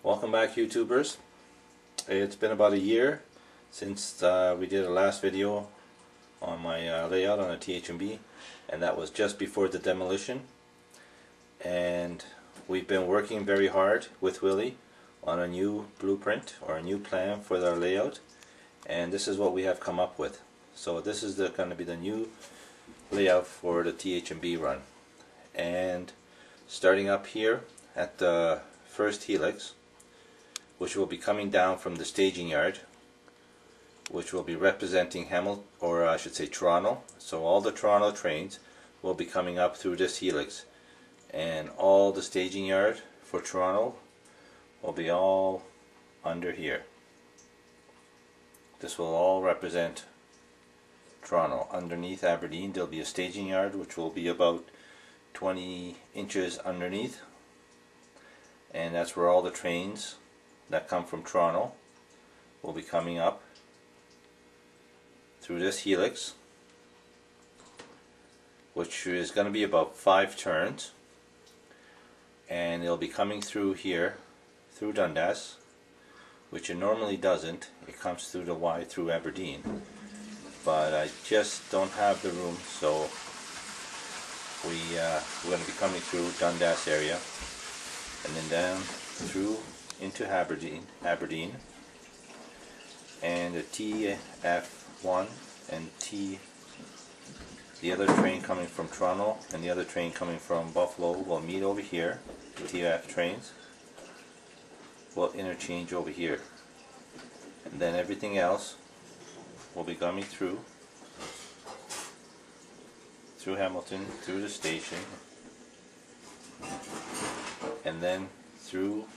Welcome back, YouTubers. It's been about a year since we did a last video on my layout on a Th&b, and that was just before the demolition. And we've been working very hard with Willie on a new blueprint or a new plan for our layout, and this is what we have come up with. So this is going to be the new layout for the Th&b run. And starting up here at the first helix, which will be coming down from the staging yard, which will be representing Hamilton, or I should say Toronto. So all the Toronto trains will be coming up through this helix, and all the staging yard for Toronto will be all under here. This will all represent Toronto. Underneath Aberdeen there will be a staging yard which will be about 20 inches underneath, and that's where all the trains that come from Toronto will be coming up through this helix, which is going to be about 5 turns, and it'll be coming through here through Dundas, which it normally doesn't. It comes through the Y through Aberdeen, but I just don't have the room, so we're going to be coming through Dundas area and then down through into Aberdeen, and the TF1 and the other train coming from Toronto and the other train coming from Buffalo will meet over here. The TF trains will interchange over here, and then everything else will be coming through Hamilton, through the station, and then through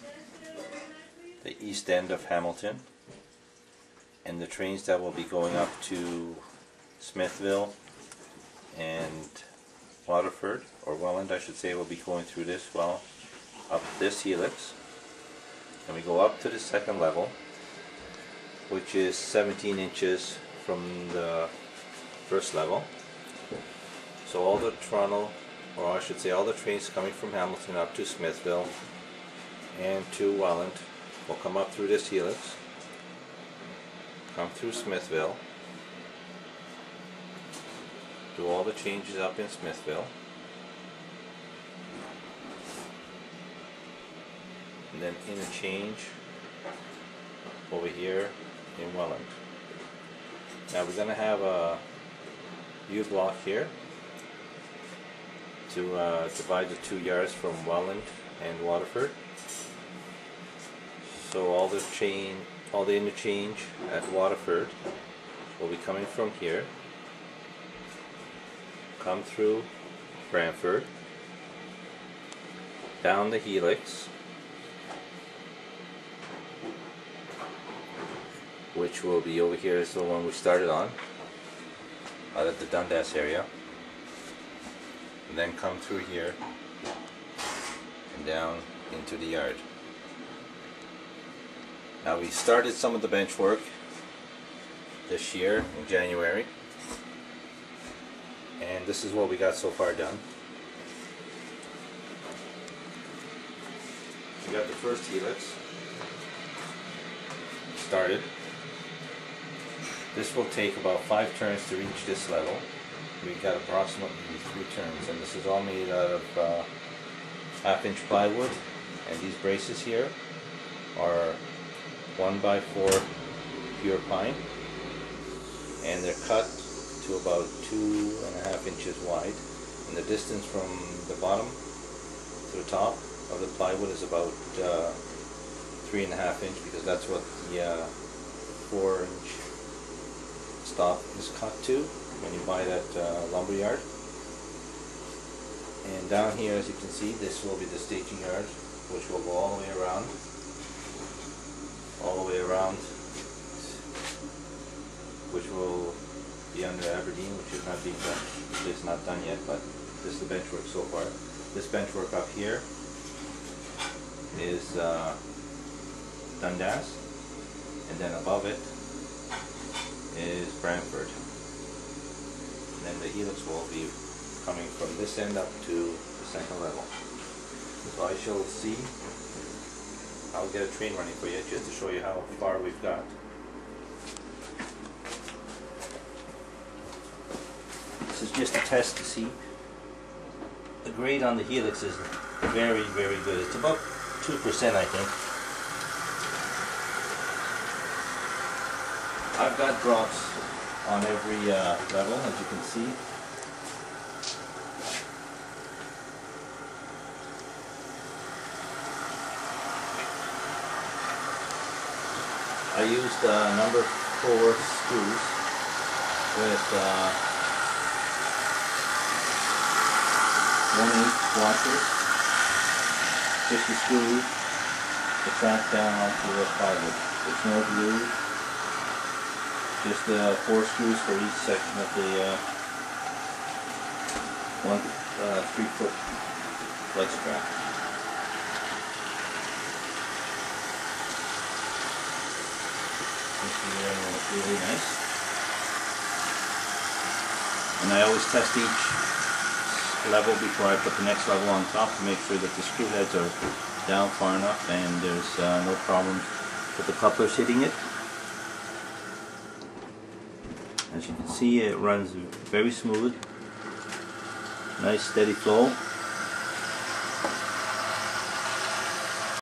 the east end of Hamilton, and the trains that will be going up to Smithville and Waterford, or Welland I should say, will be going through this, well, up this helix, and we go up to the second level, which is 17 inches from the first level. So all the Toronto, or I should say all the trains coming from Hamilton up to Smithville and to Welland will come up through this helix, come through Smithville, do all the changes up in Smithville, and then interchange over here in Welland. Now we're going to have a U-block here to divide the 2 yards from Welland and Waterford. So all the interchange at Waterford will be coming from here, come through Brantford, down the helix, which will be over here, is the one we started on, out at the Dundas area, and then come through here and down into the yard. Now we started some of the bench work this year in January, and this is what we got so far done. We got the first helix started. This will take about 5 turns to reach this level. We got approximately 3 turns, and this is all made out of 1/2-inch plywood, and these braces here are 1x4 pure pine, and they're cut to about 2.5 inches wide, and the distance from the bottom to the top of the plywood is about 3.5 inch, because that's what the 4-inch stop is cut to when you buy that lumber yard. And down here, as you can see, this will be the staging yard, which will go all the way around, which will be under Aberdeen, which is not being done. It's not done yet, but this is the bench work so far. This bench work up here is Dundas, and then above it is Brantford. And then the helix will be coming from this end up to the second level. So I shall see I'll get a train running for you just to show you how far we've got. This is just a test to see. The grade on the helix is very, very good. It's about 2%, I think. I've got drops on every level, as you can see. I used number 4 screws with 1/8 washers, 50 screws to track down onto the plywood. There's no glue, just 4 screws for each section of the 3-foot flex strap. This is really nice. And I always test each level before I put the next level on top to make sure that the screw heads are down far enough and there's no problems with the couplers hitting it. As you can see, it runs very smooth, nice steady flow.